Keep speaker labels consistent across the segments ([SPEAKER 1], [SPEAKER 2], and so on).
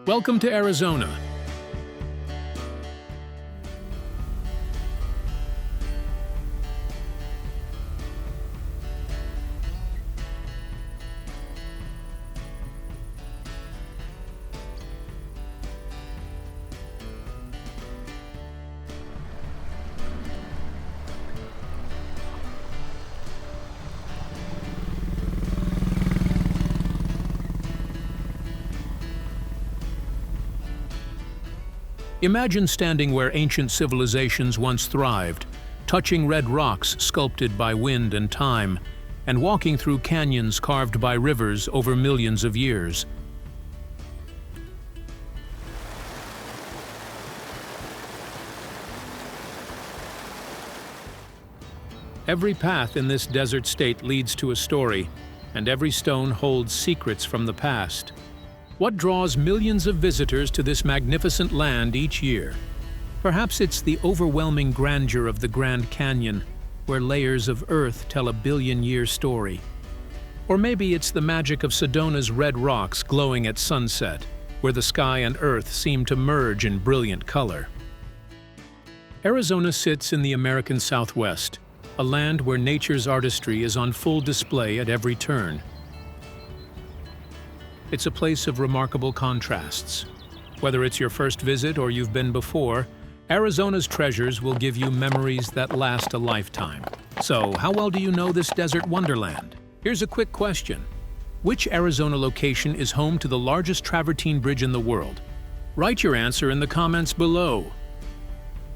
[SPEAKER 1] Welcome to Arizona. Imagine standing where ancient civilizations once thrived, touching red rocks sculpted by wind and time, and walking through canyons carved by rivers over millions of years. Every path in this desert state leads to a story, and every stone holds secrets from the past. What draws millions of visitors to this magnificent land each year? Perhaps it's the overwhelming grandeur of the Grand Canyon, where layers of earth tell a billion-year story. Or maybe it's the magic of Sedona's red rocks glowing at sunset, where the sky and earth seem to merge in brilliant color. Arizona sits in the American Southwest, a land where nature's artistry is on full display at every turn. It's a place of remarkable contrasts. Whether it's your first visit or you've been before, Arizona's treasures will give you memories that last a lifetime. So, how well do you know this desert wonderland? Here's a quick question. Which Arizona location is home to the largest travertine bridge in the world? Write your answer in the comments below.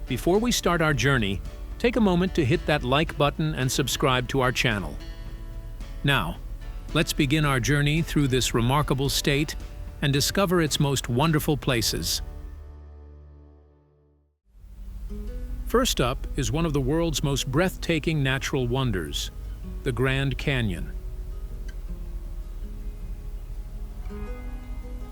[SPEAKER 1] Before we start our journey, take a moment to hit that like button and subscribe to our channel. Now, let's begin our journey through this remarkable state and discover its most wonderful places. First up is one of the world's most breathtaking natural wonders, the Grand Canyon.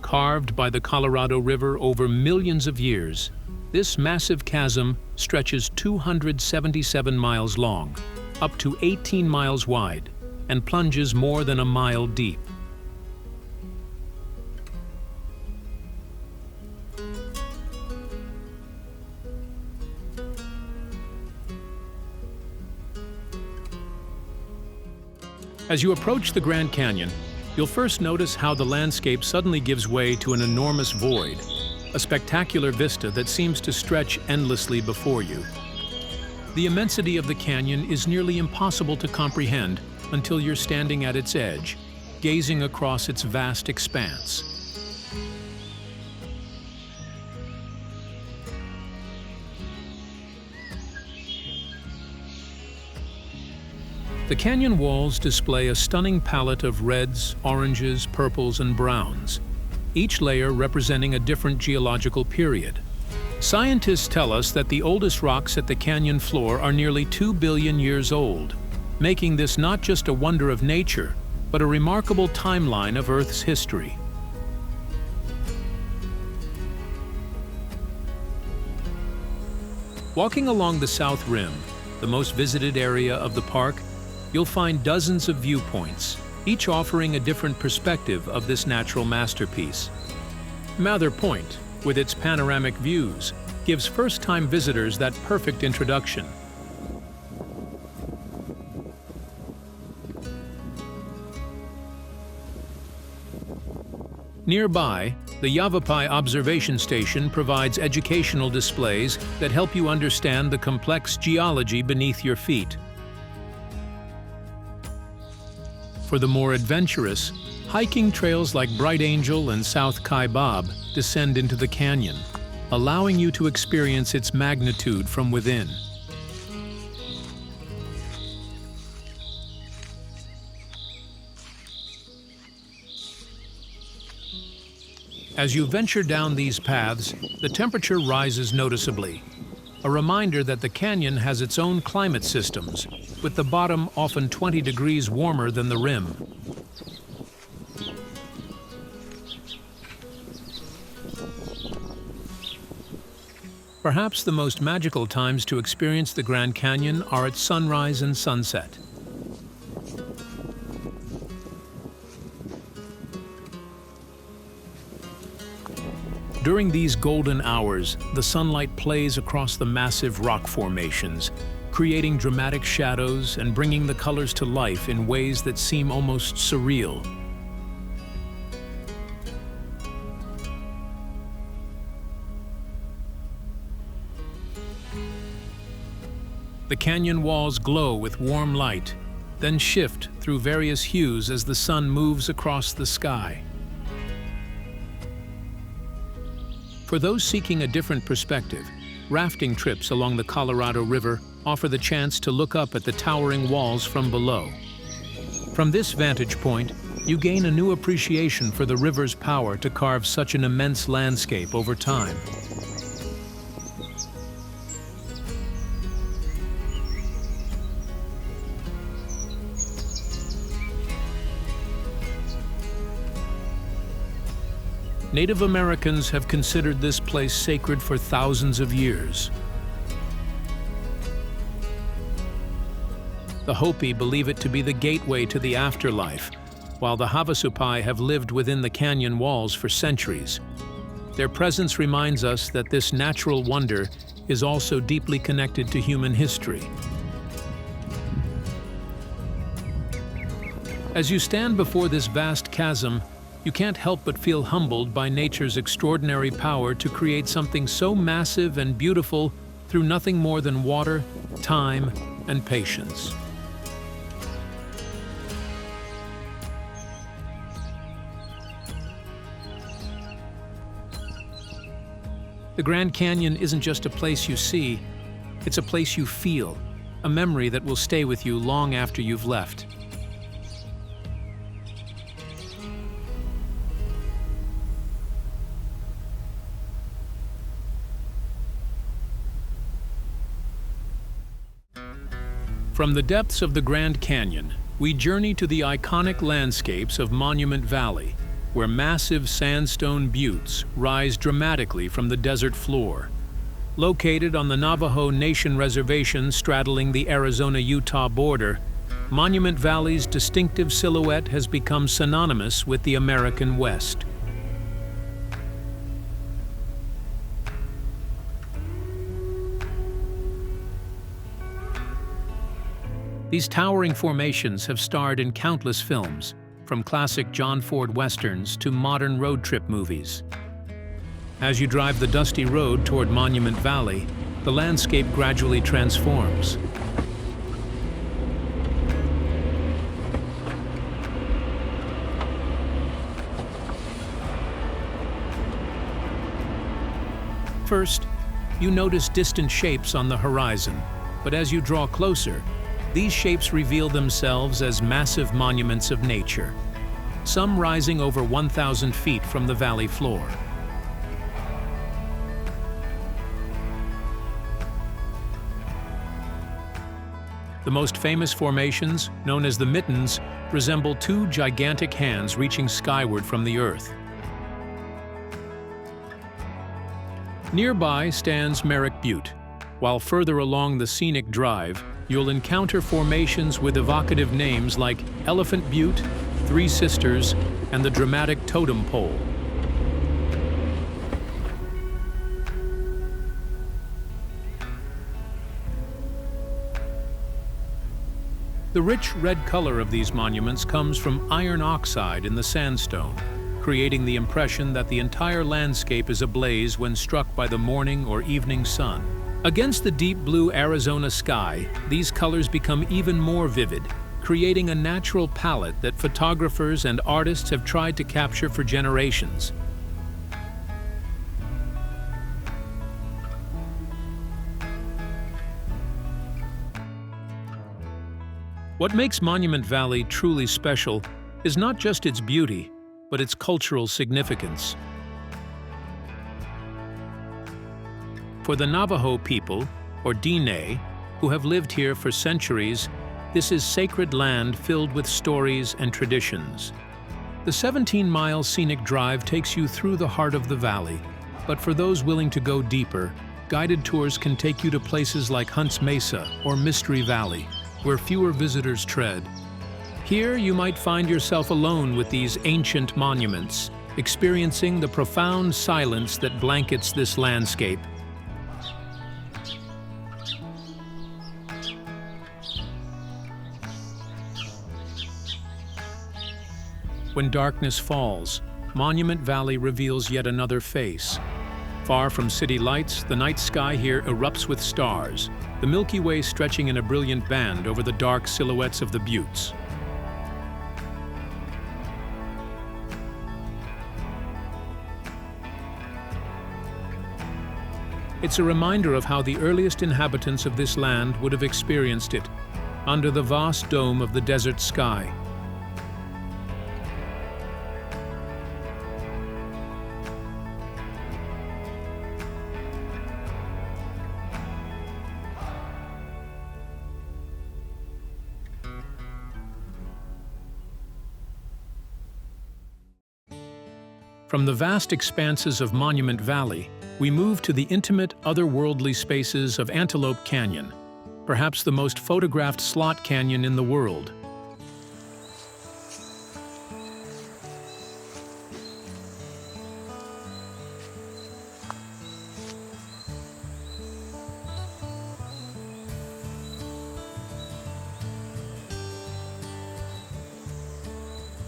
[SPEAKER 1] Carved by the Colorado River over millions of years, this massive chasm stretches 277 miles long, up to 18 miles wide, and plunges more than a mile deep. As you approach the Grand Canyon, you'll first notice how the landscape suddenly gives way to an enormous void, a spectacular vista that seems to stretch endlessly before you. The immensity of the canyon is nearly impossible to comprehend until you're standing at its edge, gazing across its vast expanse. The canyon walls display a stunning palette of reds, oranges, purples, and browns, each layer representing a different geological period. Scientists tell us that the oldest rocks at the canyon floor are nearly 2 billion years old, making this not just a wonder of nature, but a remarkable timeline of Earth's history. Walking along the south rim, the most visited area of the park, you'll find dozens of viewpoints, each offering a different perspective of this natural masterpiece. Mather Point, with its panoramic views, gives first-time visitors that perfect introduction. Nearby, the Yavapai Observation Station provides educational displays that help you understand the complex geology beneath your feet. For the more adventurous, hiking trails like Bright Angel and South Kaibab descend into the canyon, allowing you to experience its magnitude from within. As you venture down these paths, the temperature rises noticeably, a reminder that the canyon has its own climate systems, with the bottom often 20 degrees warmer than the rim. Perhaps the most magical times to experience the Grand Canyon are at sunrise and sunset. During these golden hours, the sunlight plays across the massive rock formations, creating dramatic shadows and bringing the colors to life in ways that seem almost surreal. The canyon walls glow with warm light, then shift through various hues as the sun moves across the sky. For those seeking a different perspective, rafting trips along the Colorado River offer the chance to look up at the towering walls from below. From this vantage point, you gain a new appreciation for the river's power to carve such an immense landscape over time. Native Americans have considered this place sacred for thousands of years. The Hopi believe it to be the gateway to the afterlife, while the Havasupai have lived within the canyon walls for centuries. Their presence reminds us that this natural wonder is also deeply connected to human history. As you stand before this vast chasm, you can't help but feel humbled by nature's extraordinary power to create something so massive and beautiful through nothing more than water, time, and patience. The Grand Canyon isn't just a place you see, it's a place you feel, a memory that will stay with you long after you've left. From the depths of the Grand Canyon, we journey to the iconic landscapes of Monument Valley, where massive sandstone buttes rise dramatically from the desert floor. Located on the Navajo Nation reservation straddling the Arizona-Utah border, Monument Valley's distinctive silhouette has become synonymous with the American West. These towering formations have starred in countless films, from classic John Ford westerns to modern road trip movies. As you drive the dusty road toward Monument Valley, the landscape gradually transforms. First, you notice distant shapes on the horizon, but as you draw closer, these shapes reveal themselves as massive monuments of nature, some rising over 1,000 feet from the valley floor. The most famous formations, known as the Mittens, resemble two gigantic hands reaching skyward from the earth. Nearby stands Merrick Butte, while further along the scenic drive, you'll encounter formations with evocative names like Elephant Butte, Three Sisters, and the dramatic Totem Pole. The rich red color of these monuments comes from iron oxide in the sandstone, creating the impression that the entire landscape is ablaze when struck by the morning or evening sun. Against the deep blue Arizona sky, these colors become even more vivid, creating a natural palette that photographers and artists have tried to capture for generations. What makes Monument Valley truly special is not just its beauty, but its cultural significance. For the Navajo people, or Diné, who have lived here for centuries, this is sacred land filled with stories and traditions. The 17-mile scenic drive takes you through the heart of the valley, but for those willing to go deeper, guided tours can take you to places like Hunts Mesa or Mystery Valley, where fewer visitors tread. Here you might find yourself alone with these ancient monuments, experiencing the profound silence that blankets this landscape. When darkness falls, Monument Valley reveals yet another face. Far from city lights, the night sky here erupts with stars, the Milky Way stretching in a brilliant band over the dark silhouettes of the buttes. It's a reminder of how the earliest inhabitants of this land would have experienced it, under the vast dome of the desert sky. From the vast expanses of Monument Valley, we move to the intimate, otherworldly spaces of Antelope Canyon, perhaps the most photographed slot canyon in the world.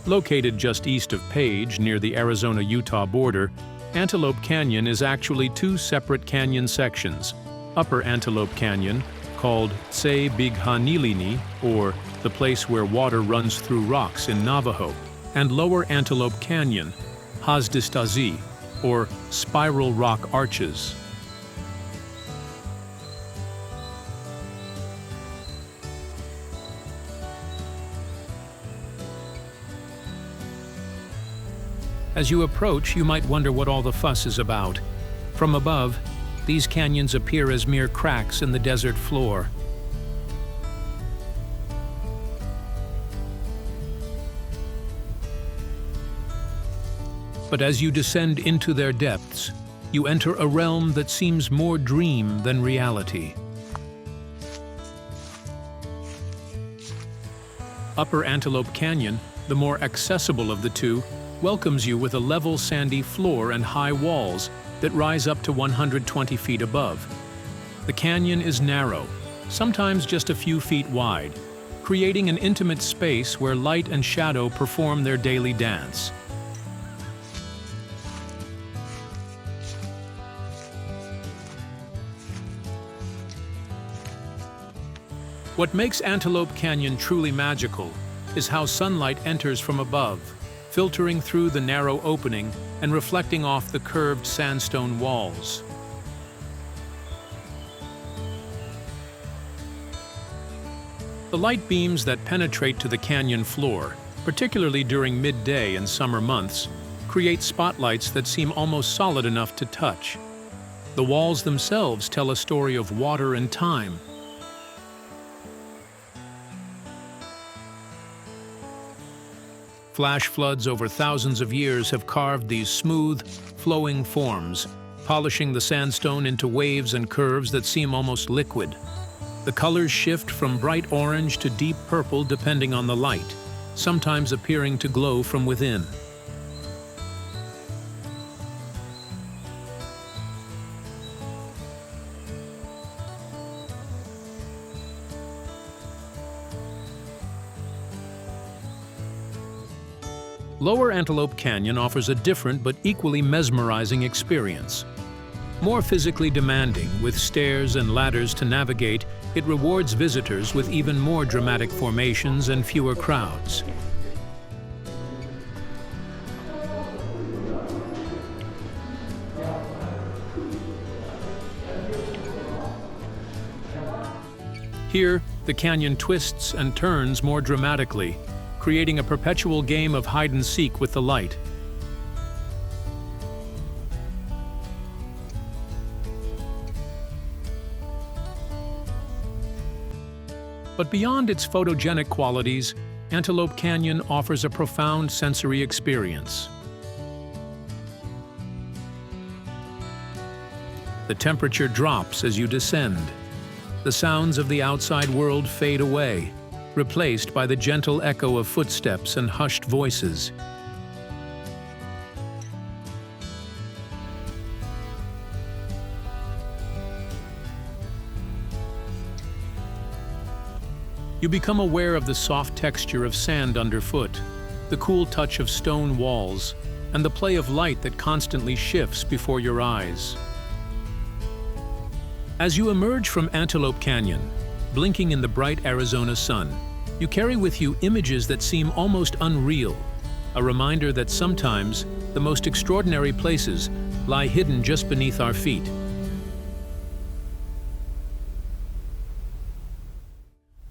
[SPEAKER 1] Located just east of Page, near the Arizona-Utah border, Antelope Canyon is actually two separate canyon sections. Upper Antelope Canyon, called Se Bighanilini, or the place where water runs through rocks in Navajo, and Lower Antelope Canyon, Hazdistazi, or spiral rock arches. As you approach, you might wonder what all the fuss is about. From above, these canyons appear as mere cracks in the desert floor. But as you descend into their depths, you enter a realm that seems more dream than reality. Upper Antelope Canyon, the more accessible of the two, welcomes you with a level sandy floor and high walls that rise up to 120 feet above. The canyon is narrow, sometimes just a few feet wide, creating an intimate space where light and shadow perform their daily dance. What makes Antelope Canyon truly magical is how sunlight enters from above, filtering through the narrow opening and reflecting off the curved sandstone walls. The light beams that penetrate to the canyon floor, particularly during midday and summer months, create spotlights that seem almost solid enough to touch. The walls themselves tell a story of water and time. Flash floods over thousands of years have carved these smooth, flowing forms, polishing the sandstone into waves and curves that seem almost liquid. The colors shift from bright orange to deep purple depending on the light, sometimes appearing to glow from within. Lower Antelope Canyon offers a different but equally mesmerizing experience. More physically demanding, with stairs and ladders to navigate, it rewards visitors with even more dramatic formations and fewer crowds. Here, the canyon twists and turns more dramatically, creating a perpetual game of hide-and-seek with the light. But beyond its photogenic qualities, Antelope Canyon offers a profound sensory experience. The temperature drops as you descend. The sounds of the outside world fade away, replaced by the gentle echo of footsteps and hushed voices. You become aware of the soft texture of sand underfoot, the cool touch of stone walls, and the play of light that constantly shifts before your eyes. As you emerge from Antelope Canyon, blinking in the bright Arizona sun, you carry with you images that seem almost unreal, a reminder that sometimes the most extraordinary places lie hidden just beneath our feet.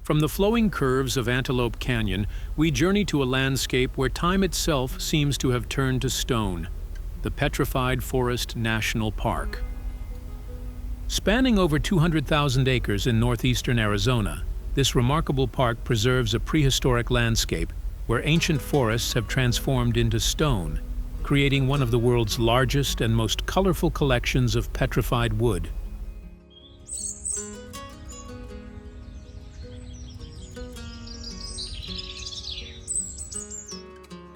[SPEAKER 1] From the flowing curves of Antelope Canyon, we journey to a landscape where time itself seems to have turned to stone, the Petrified Forest National Park. Spanning over 200,000 acres in northeastern Arizona, this remarkable park preserves a prehistoric landscape where ancient forests have transformed into stone, creating one of the world's largest and most colorful collections of petrified wood.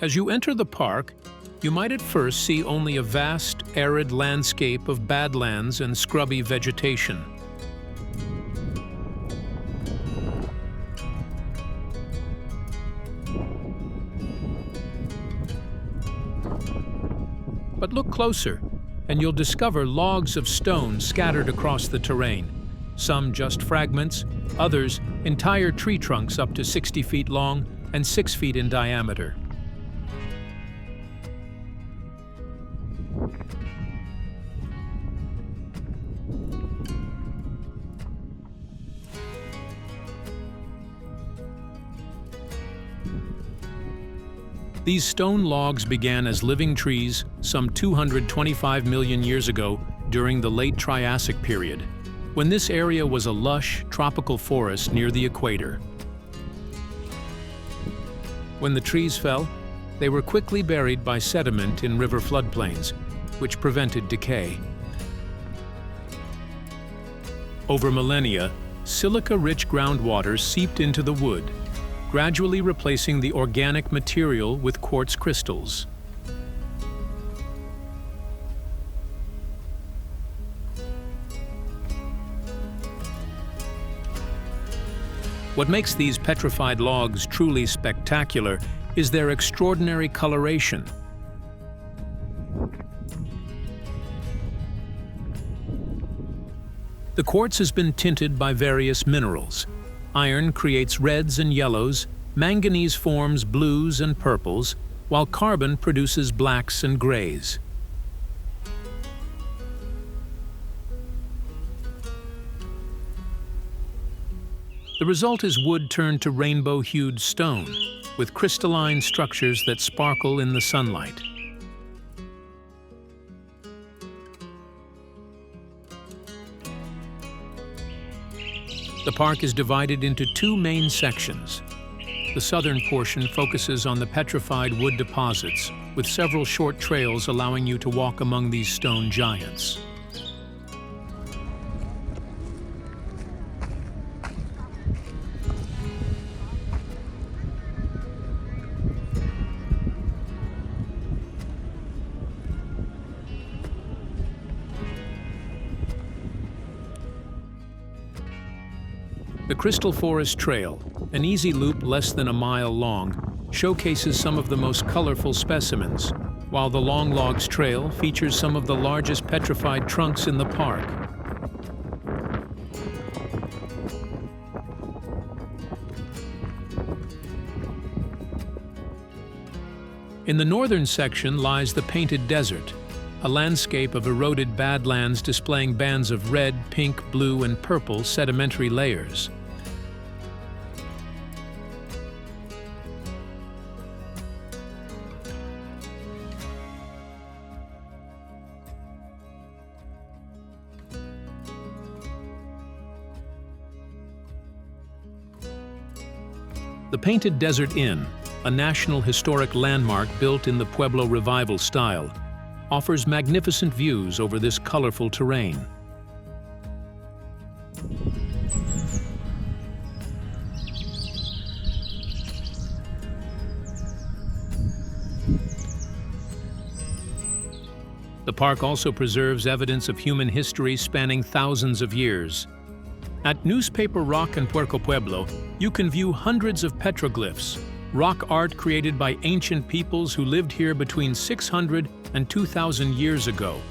[SPEAKER 1] As you enter the park, you might at first see only a vast, arid landscape of badlands and scrubby vegetation. But look closer, and you'll discover logs of stone scattered across the terrain. Some just fragments, others entire tree trunks up to 60 feet long and 6 feet in diameter. These stone logs began as living trees some 225 million years ago during the late Triassic period, when this area was a lush, tropical forest near the equator. When the trees fell, they were quickly buried by sediment in river floodplains, which prevented decay. Over millennia, silica-rich groundwater seeped into the wood, gradually replacing the organic material with quartz crystals. What makes these petrified logs truly spectacular is their extraordinary coloration. The quartz has been tinted by various minerals. Iron creates reds and yellows, manganese forms blues and purples, while carbon produces blacks and grays. The result is wood turned to rainbow-hued stone, with crystalline structures that sparkle in the sunlight. The park is divided into two main sections. The southern portion focuses on the petrified wood deposits, with several short trails allowing you to walk among these stone giants. The Crystal Forest Trail, an easy loop less than a mile long, showcases some of the most colorful specimens, while the Long Logs Trail features some of the largest petrified trunks in the park. In the northern section lies the Painted Desert, a landscape of eroded badlands displaying bands of red, pink, blue, and purple sedimentary layers. The Painted Desert Inn, a National Historic Landmark built in the Pueblo Revival style, offers magnificent views over this colorful terrain. The park also preserves evidence of human history spanning thousands of years. At Newspaper Rock in Puerto Pueblo, you can view hundreds of petroglyphs, rock art created by ancient peoples who lived here between 600 and 2,000 years ago.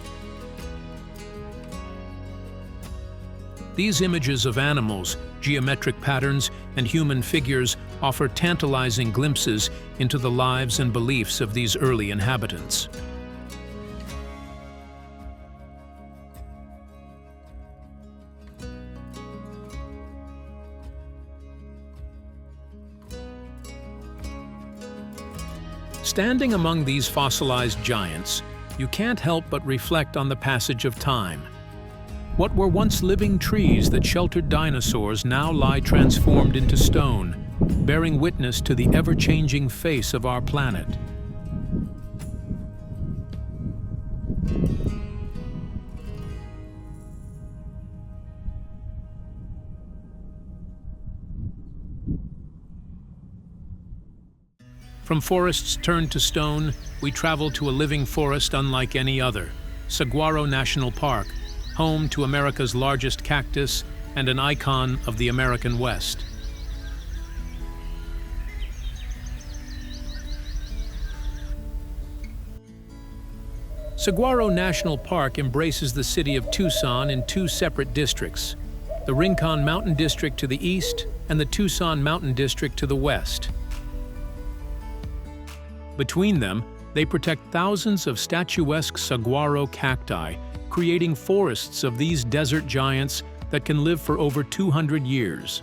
[SPEAKER 1] These images of animals, geometric patterns, and human figures offer tantalizing glimpses into the lives and beliefs of these early inhabitants. Standing among these fossilized giants, you can't help but reflect on the passage of time. What were once living trees that sheltered dinosaurs now lie transformed into stone, bearing witness to the ever-changing face of our planet. From forests turned to stone, we travel to a living forest unlike any other, Saguaro National Park, home to America's largest cactus and an icon of the American West. Saguaro National Park embraces the city of Tucson in two separate districts, the Rincon Mountain District to the east and the Tucson Mountain District to the west. Between them, they protect thousands of statuesque saguaro cacti, creating forests of these desert giants that can live for over 200 years.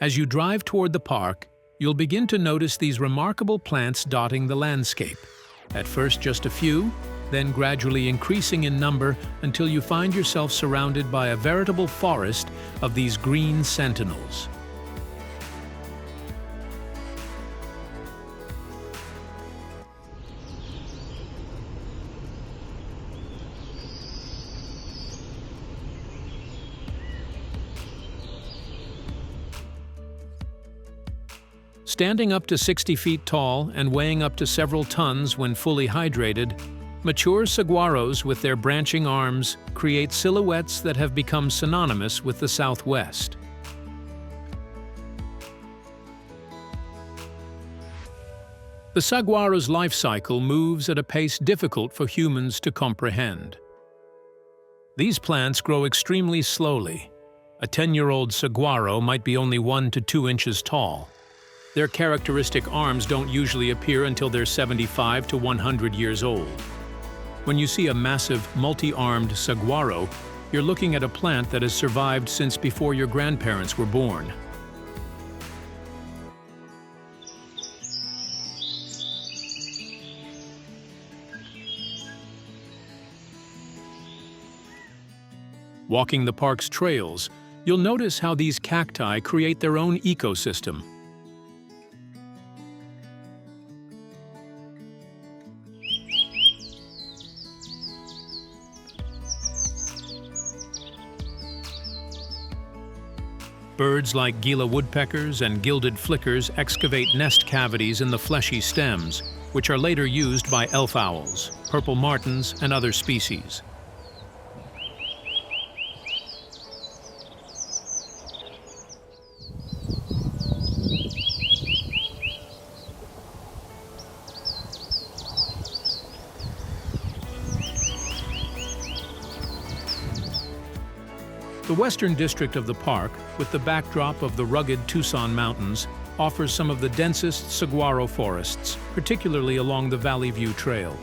[SPEAKER 1] As you drive toward the park, you'll begin to notice these remarkable plants dotting the landscape. At first just a few, then gradually increasing in number until you find yourself surrounded by a veritable forest of these green sentinels. Standing up to 60 feet tall and weighing up to several tons when fully hydrated, mature saguaros with their branching arms create silhouettes that have become synonymous with the Southwest. The saguaro's life cycle moves at a pace difficult for humans to comprehend. These plants grow extremely slowly. A 10-year-old saguaro might be only 1 to 2 inches tall. Their characteristic arms don't usually appear until they're 75 to 100 years old. When you see a massive, multi-armed saguaro, you're looking at a plant that has survived since before your grandparents were born. Walking the park's trails, you'll notice how these cacti create their own ecosystem. Birds like Gila woodpeckers and gilded flickers excavate nest cavities in the fleshy stems, which are later used by elf owls, purple martins, and other species. The western district of the park, with the backdrop of the rugged Tucson Mountains, offers some of the densest saguaro forests, particularly along the Valley View Trail.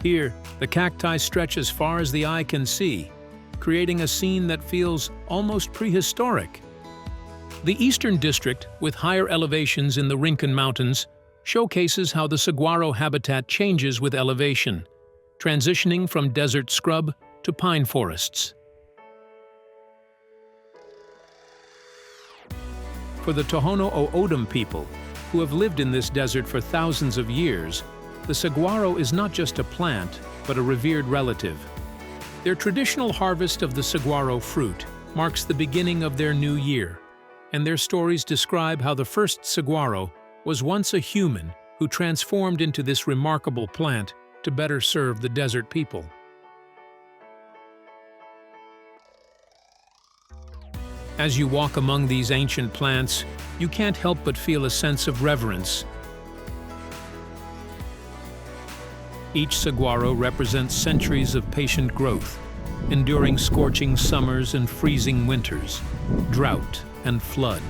[SPEAKER 1] Here, the cacti stretch as far as the eye can see, creating a scene that feels almost prehistoric. The eastern district, with higher elevations in the Rincon Mountains, showcases how the saguaro habitat changes with elevation, transitioning from desert scrub to pine forests. For the Tohono O'odham people, who have lived in this desert for thousands of years, the saguaro is not just a plant, but a revered relative. Their traditional harvest of the saguaro fruit marks the beginning of their new year, and their stories describe how the first saguaro was once a human who transformed into this remarkable plant to better serve the desert people. As you walk among these ancient plants, you can't help but feel a sense of reverence. Each saguaro represents centuries of patient growth, enduring scorching summers and freezing winters, drought and flood.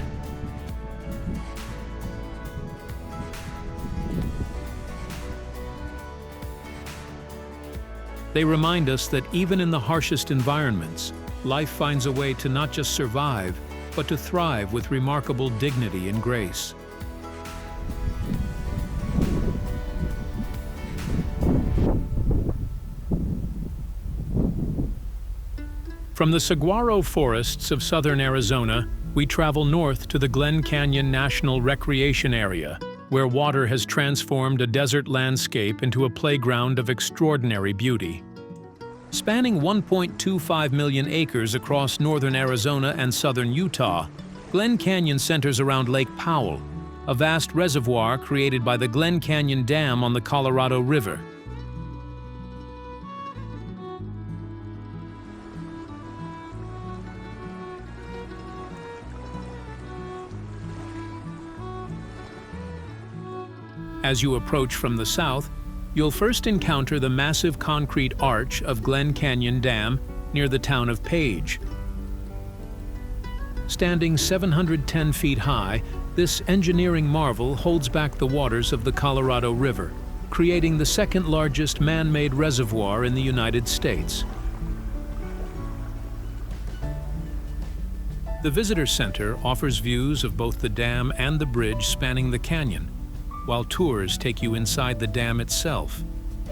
[SPEAKER 1] They remind us that even in the harshest environments, life finds a way to not just survive, but to thrive with remarkable dignity and grace. From the saguaro forests of southern Arizona, we travel north to the Glen Canyon National Recreation Area, where water has transformed a desert landscape into a playground of extraordinary beauty. Spanning 1.25 million acres across northern Arizona and southern Utah, Glen Canyon centers around Lake Powell, a vast reservoir created by the Glen Canyon Dam on the Colorado River. As you approach from the south, you'll first encounter the massive concrete arch of Glen Canyon Dam near the town of Page. Standing 710 feet high, this engineering marvel holds back the waters of the Colorado River, creating the second largest man-made reservoir in the United States. The Visitor Center offers views of both the dam and the bridge spanning the canyon, while tours take you inside the dam itself,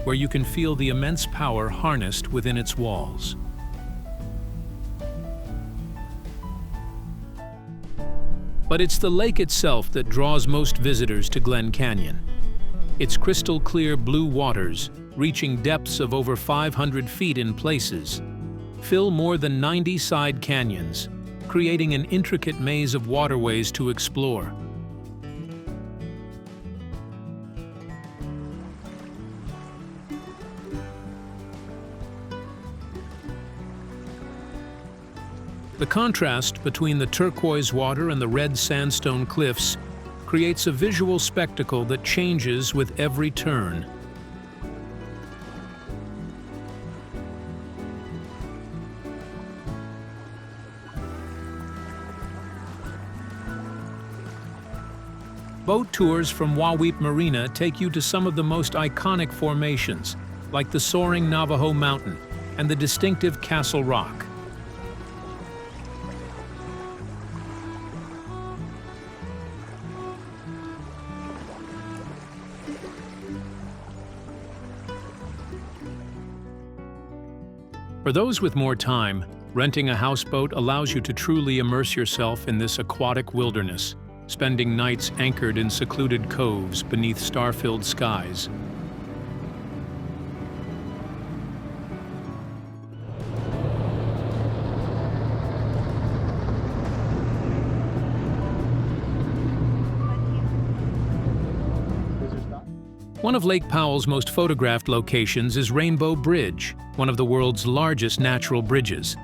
[SPEAKER 1] where you can feel the immense power harnessed within its walls. But it's the lake itself that draws most visitors to Glen Canyon. Its crystal-clear blue waters, reaching depths of over 500 feet in places, fill more than 90 side canyons, creating an intricate maze of waterways to explore. The contrast between the turquoise water and the red sandstone cliffs creates a visual spectacle that changes with every turn. Boat tours from Wahweap Marina take you to some of the most iconic formations, like the soaring Navajo Mountain and the distinctive Castle Rock. For those with more time, renting a houseboat allows you to truly immerse yourself in this aquatic wilderness, spending nights anchored in secluded coves beneath star-filled skies. One of Lake Powell's most photographed locations is Rainbow Bridge, one of the world's largest natural bridges.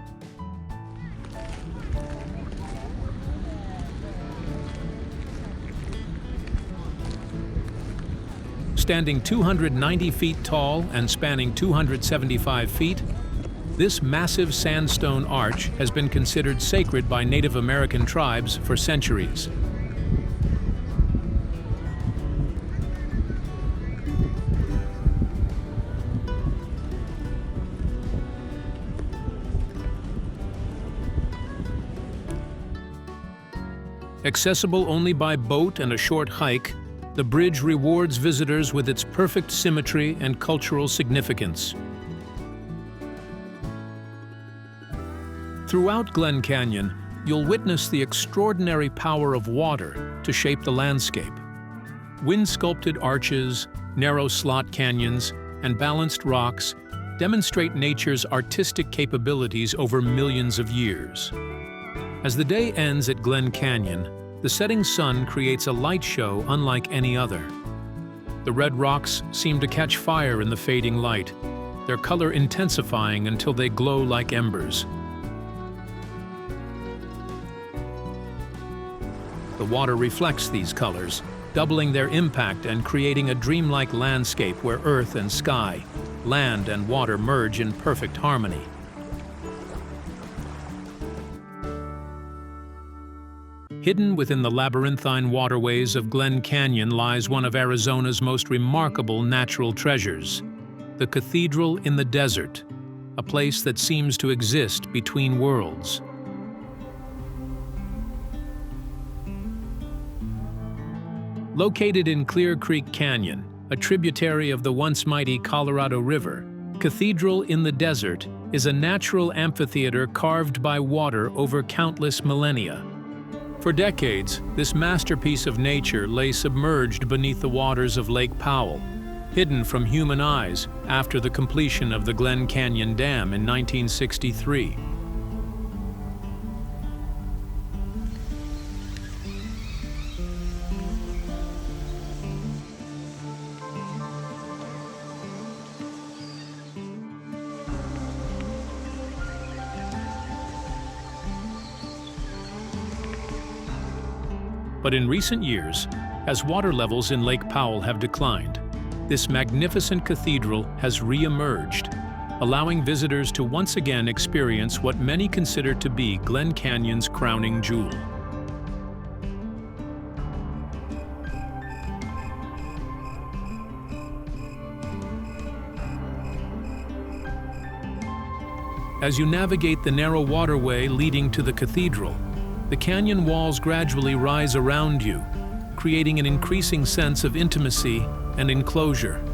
[SPEAKER 1] Standing 290 feet tall and spanning 275 feet, this massive sandstone arch has been considered sacred by Native American tribes for centuries. Accessible only by boat and a short hike, the bridge rewards visitors with its perfect symmetry and cultural significance. Throughout Glen Canyon, you'll witness the extraordinary power of water to shape the landscape. Wind-sculpted arches, narrow slot canyons, and balanced rocks demonstrate nature's artistic capabilities over millions of years. As the day ends at Glen Canyon, the setting sun creates a light show unlike any other. The red rocks seem to catch fire in the fading light, their color intensifying until they glow like embers. The water reflects these colors, doubling their impact and creating a dreamlike landscape where earth and sky, land and water merge in perfect harmony. Hidden within the labyrinthine waterways of Glen Canyon lies one of Arizona's most remarkable natural treasures, the Cathedral in the Desert, a place that seems to exist between worlds. Located in Clear Creek Canyon, a tributary of the once mighty Colorado River, Cathedral in the Desert is a natural amphitheater carved by water over countless millennia. For decades, this masterpiece of nature lay submerged beneath the waters of Lake Powell, hidden from human eyes after the completion of the Glen Canyon Dam in 1963. But in recent years, as water levels in Lake Powell have declined, this magnificent cathedral has re-emerged, allowing visitors to once again experience what many consider to be Glen Canyon's crowning jewel. As you navigate the narrow waterway leading to the cathedral, the canyon walls gradually rise around you, creating an increasing sense of intimacy and enclosure.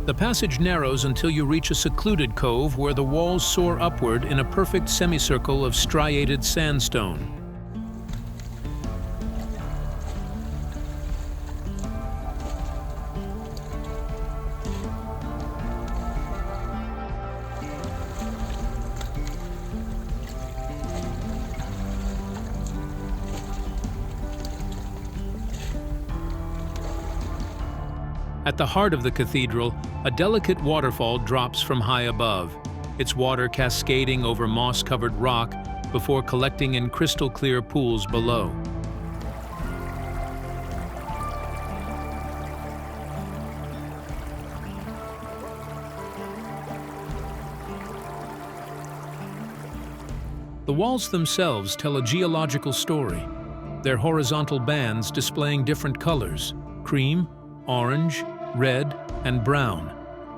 [SPEAKER 1] The passage narrows until you reach a secluded cove where the walls soar upward in a perfect semicircle of striated sandstone. At the heart of the cathedral, a delicate waterfall drops from high above, its water cascading over moss-covered rock before collecting in crystal-clear pools below. The walls themselves tell a geological story, their horizontal bands displaying different colors: cream, orange, red, and brown,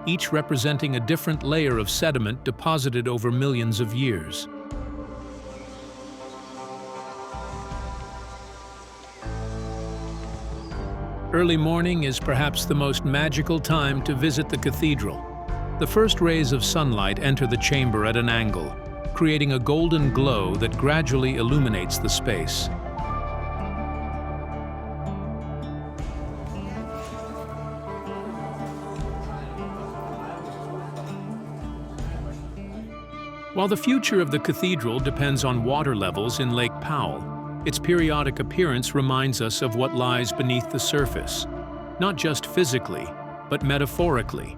[SPEAKER 1] each representing a different layer of sediment deposited over millions of years. Early morning is perhaps the most magical time to visit the cathedral. The first rays of sunlight enter the chamber at an angle, creating a golden glow that gradually illuminates the space. While the future of the cathedral depends on water levels in Lake Powell, its periodic appearance reminds us of what lies beneath the surface, not just physically, but metaphorically.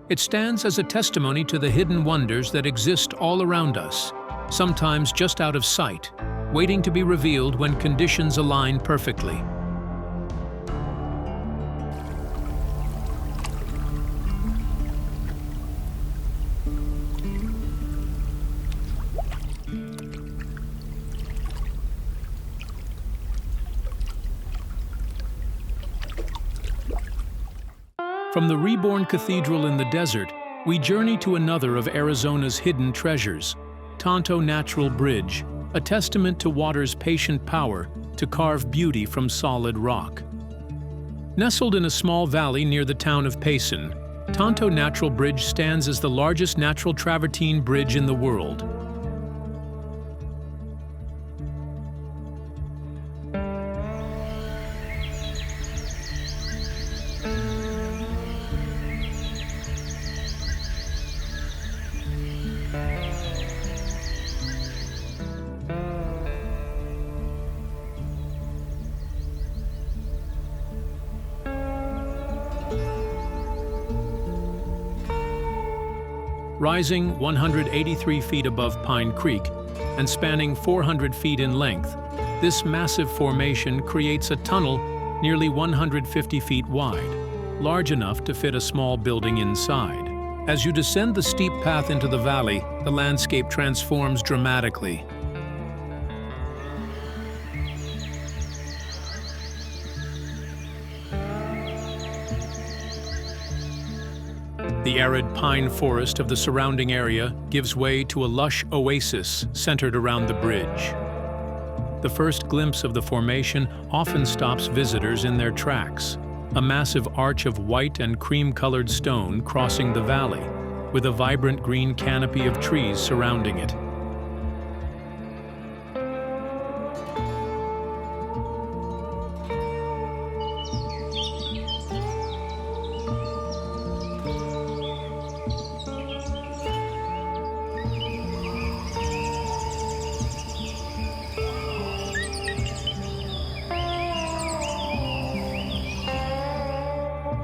[SPEAKER 1] It stands as a testimony to the hidden wonders that exist all around us, sometimes just out of sight, waiting to be revealed when conditions align perfectly. From the reborn cathedral in the desert, we journey to another of Arizona's hidden treasures, Tonto Natural Bridge, a testament to water's patient power to carve beauty from solid rock. Nestled in a small valley near the town of Payson, Tonto Natural Bridge stands as the largest natural travertine bridge in the world. Rising 183 feet above Pine Creek and spanning 400 feet in length, this massive formation creates a tunnel nearly 150 feet wide, large enough to fit a small building inside. As you descend the steep path into the valley, the landscape transforms dramatically. The arid pine forest of the surrounding area gives way to a lush oasis centered around the bridge. The first glimpse of the formation often stops visitors in their tracks, a massive arch of white and cream-colored stone crossing the valley, with a vibrant green canopy of trees surrounding it.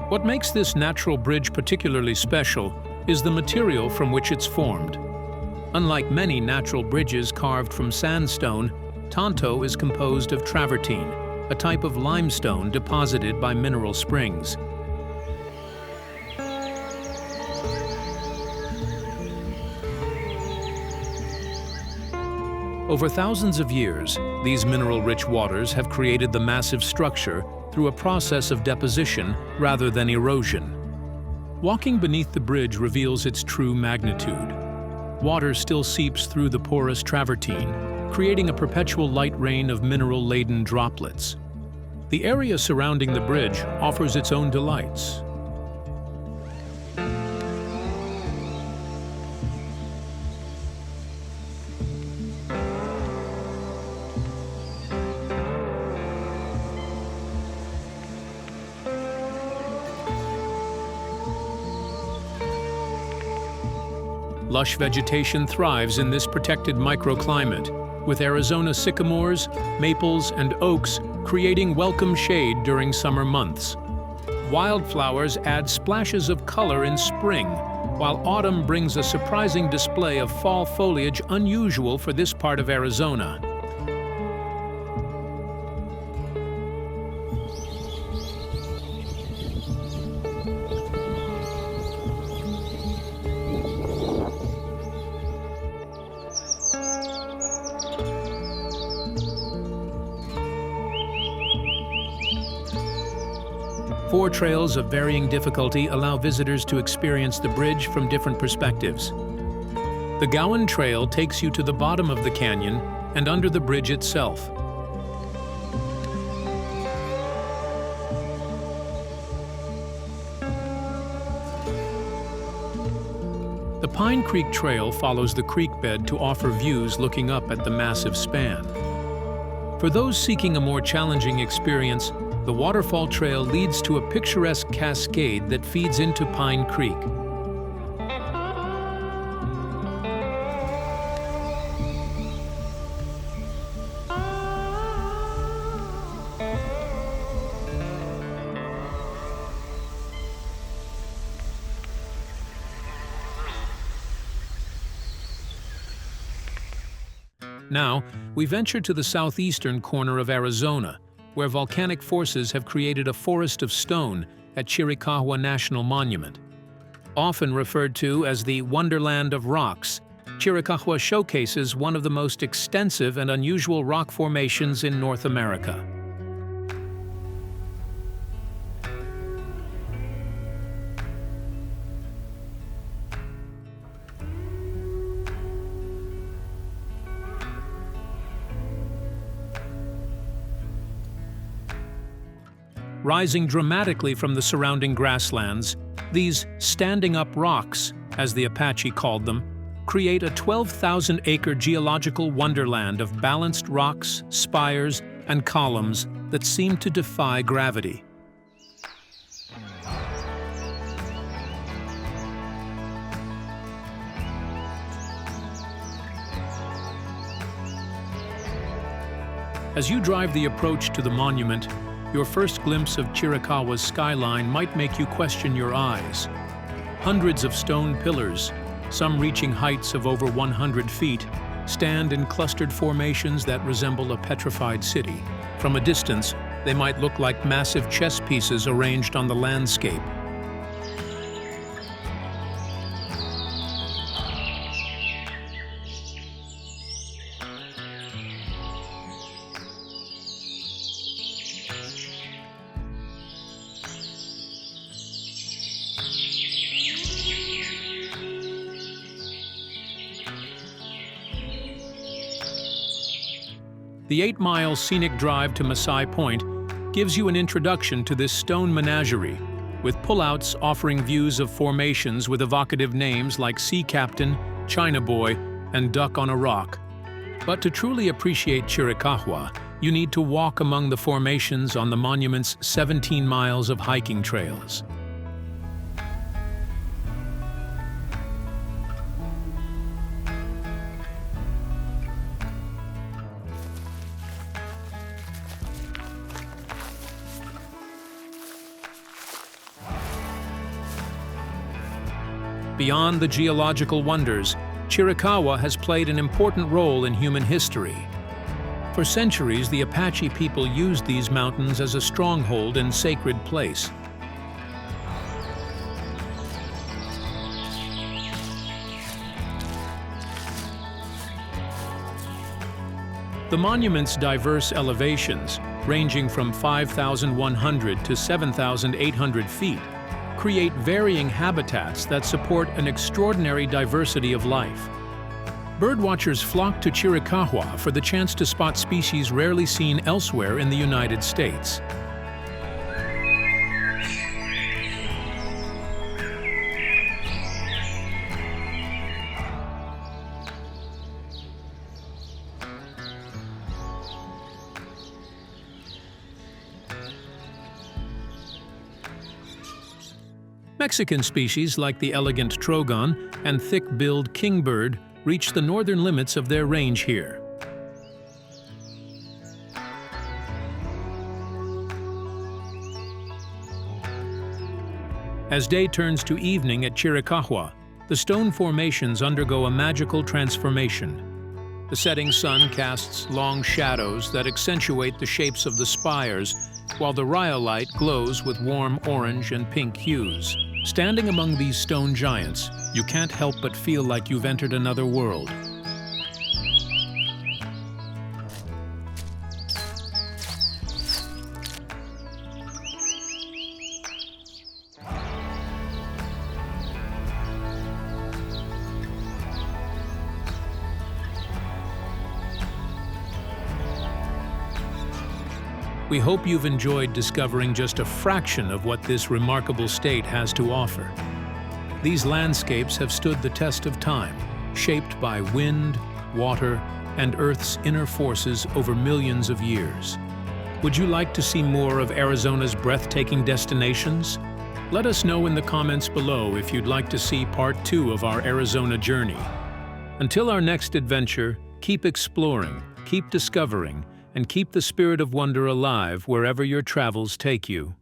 [SPEAKER 1] What makes this natural bridge particularly special is the material from which it's formed. Unlike many natural bridges carved from sandstone, Tanto is composed of travertine, a type of limestone deposited by mineral springs. Over thousands of years, these mineral-rich waters have created the massive structure through a process of deposition rather than erosion. Walking beneath the bridge reveals its true magnitude. Water still seeps through the porous travertine, creating a perpetual light rain of mineral-laden droplets. The area surrounding the bridge offers its own delights. Lush vegetation thrives in this protected microclimate, with Arizona sycamores, maples, and oaks creating welcome shade during summer months. Wildflowers add splashes of color in spring, while autumn brings a surprising display of fall foliage unusual for this part of Arizona. Four trails of varying difficulty allow visitors to experience the bridge from different perspectives. The Gowan Trail takes you to the bottom of the canyon and under the bridge itself. The Pine Creek Trail follows the creek bed to offer views looking up at the massive span. For those seeking a more challenging experience, the waterfall trail leads to a picturesque cascade that feeds into Pine Creek. Now, we venture to the southeastern corner of Arizona, where volcanic forces have created a forest of stone at Chiricahua National Monument. Often referred to as the Wonderland of Rocks, Chiricahua showcases one of the most extensive and unusual rock formations in North America. Rising dramatically from the surrounding grasslands, these standing-up rocks, as the Apache called them, create a 12,000-acre geological wonderland of balanced rocks, spires, and columns that seem to defy gravity. As you drive the approach to the monument, your first glimpse of Chiricahua's skyline might make you question your eyes. Hundreds of stone pillars, some reaching heights of over 100 feet, stand in clustered formations that resemble a petrified city. From a distance, they might look like massive chess pieces arranged on the landscape. The 8-mile scenic drive to Masai Point gives you an introduction to this stone menagerie, with pullouts offering views of formations with evocative names like Sea Captain, China Boy, and Duck on a Rock. But to truly appreciate Chiricahua, you need to walk among the formations on the monument's 17 miles of hiking trails. Beyond the geological wonders, Chiricahua has played an important role in human history. For centuries, the Apache people used these mountains as a stronghold and sacred place. The monument's diverse elevations, ranging from 5,100 to 7,800 feet, create varying habitats that support an extraordinary diversity of life. Birdwatchers flock to Chiricahua for the chance to spot species rarely seen elsewhere in the United States. Mexican species like the elegant trogon and thick-billed kingbird reach the northern limits of their range here. As day turns to evening at Chiricahua, the stone formations undergo a magical transformation. The setting sun casts long shadows that accentuate the shapes of the spires, while the rhyolite glows with warm orange and pink hues. Standing among these stone giants, you can't help but feel like you've entered another world. We hope you've enjoyed discovering just a fraction of what this remarkable state has to offer. These landscapes have stood the test of time, shaped by wind, water, and Earth's inner forces over millions of years. Would you like to see more of Arizona's breathtaking destinations? Let us know in the comments below if you'd like to see part 2 of our Arizona journey. Until our next adventure, keep exploring, keep discovering, and keep the spirit of wonder alive wherever your travels take you.